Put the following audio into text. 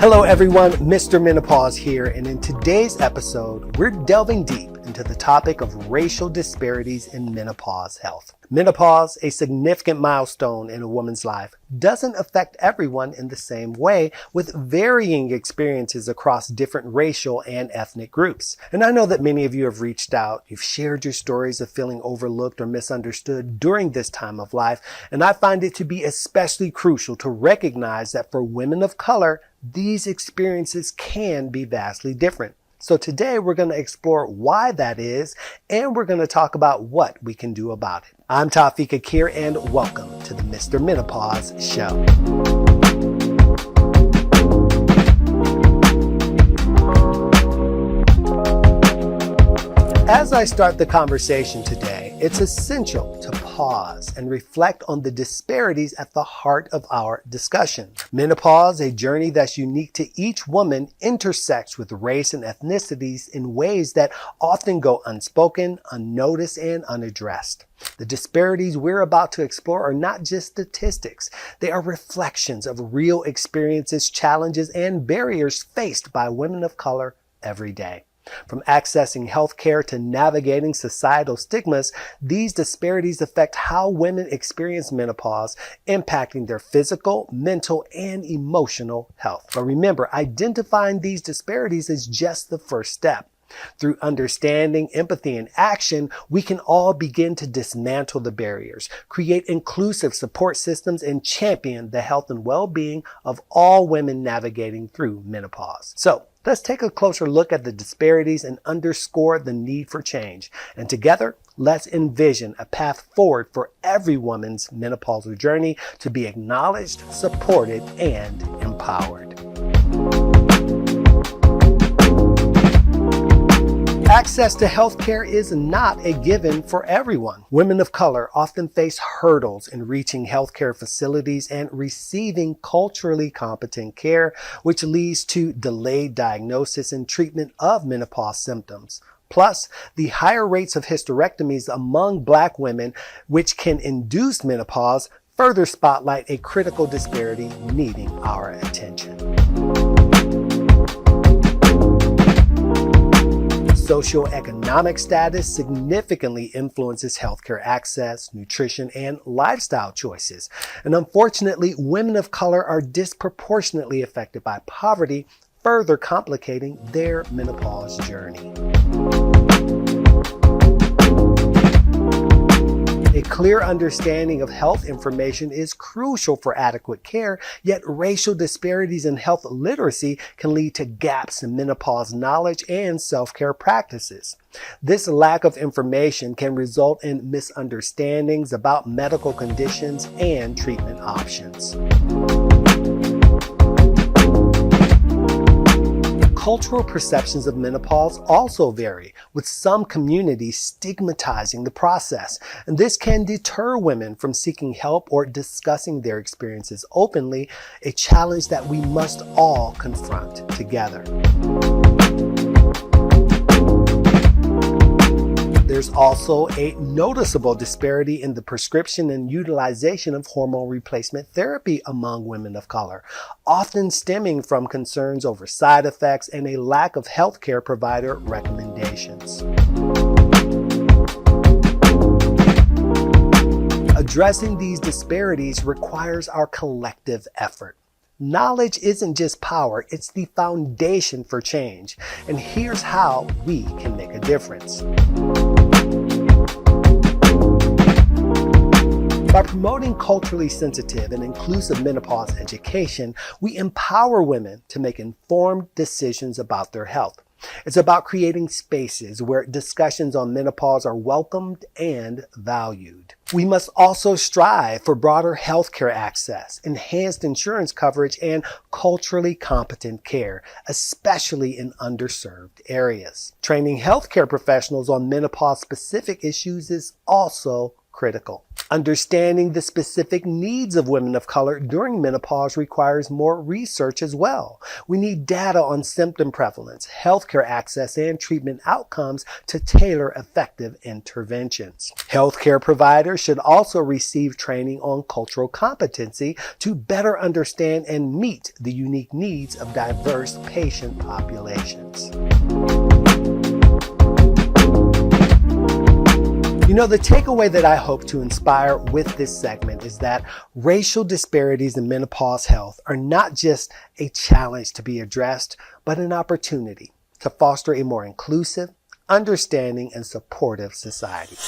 Hello everyone, Mr. Menopause here, and in today's episode, we're delving deep into the topic of racial disparities in menopause health. Menopause, a significant milestone in a woman's life, doesn't affect everyone in the same way, with varying experiences across different racial and ethnic groups. And I know that many of you have reached out, you've shared your stories of feeling overlooked or misunderstood during this time of life, and I find it to be especially crucial to recognize that for women of color, these experiences can be vastly different. So today we're going to explore why that is, and we're going to talk about what we can do about it. I'm Tafiq Akhir, and welcome to the Mr. Menopause Show. As I start the conversation today, it's essential to pause and reflect on the disparities at the heart of our discussion. Menopause, a journey that's unique to each woman, intersects with race and ethnicities in ways that often go unspoken, unnoticed, and unaddressed. The disparities we're about to explore are not just statistics. They are reflections of real experiences, challenges, and barriers faced by women of color every day. From accessing healthcare to navigating societal stigmas, these disparities affect how women experience menopause, impacting their physical, mental, and emotional health. But remember, identifying these disparities is just the first step. Through understanding, empathy, and action, we can all begin to dismantle the barriers, create inclusive support systems, and champion the health and well-being of all women navigating through menopause. So, let's take a closer look at the disparities and underscore the need for change. And together, let's envision a path forward for every woman's menopausal journey to be acknowledged, supported, and empowered. Access to healthcare is not a given for everyone. Women of color often face hurdles in reaching healthcare facilities and receiving culturally competent care, which leads to delayed diagnosis and treatment of menopause symptoms. Plus, the higher rates of hysterectomies among Black women, which can induce menopause, further spotlight a critical disparity needing our attention. Socioeconomic status significantly influences healthcare access, nutrition, and lifestyle choices. And unfortunately, women of color are disproportionately affected by poverty, further complicating their menopause journey. A clear understanding of health information is crucial for adequate care, yet racial disparities in health literacy can lead to gaps in menopause knowledge and self-care practices. This lack of information can result in misunderstandings about medical conditions and treatment options. Cultural perceptions of menopause also vary, with some communities stigmatizing the process, and this can deter women from seeking help or discussing their experiences openly, a challenge that we must all confront together. There's also a noticeable disparity in the prescription and utilization of hormone replacement therapy among women of color, often stemming from concerns over side effects and a lack of healthcare provider recommendations. Addressing these disparities requires our collective effort. Knowledge isn't just power, it's the foundation for change. And here's how we can make a difference. By promoting culturally sensitive and inclusive menopause education, we empower women to make informed decisions about their health. It's about creating spaces where discussions on menopause are welcomed and valued. We must also strive for broader healthcare access, enhanced insurance coverage, and culturally competent care, especially in underserved areas. Training healthcare professionals on menopause-specific issues is also critical. Understanding the specific needs of women of color during menopause requires more research as well. We need data on symptom prevalence, healthcare access, and treatment outcomes to tailor effective interventions. Healthcare providers should also receive training on cultural competency to better understand and meet the unique needs of diverse patient populations. You know, the takeaway that I hope to inspire with this segment is that racial disparities in menopause health are not just a challenge to be addressed, but an opportunity to foster a more inclusive, understanding, and supportive society.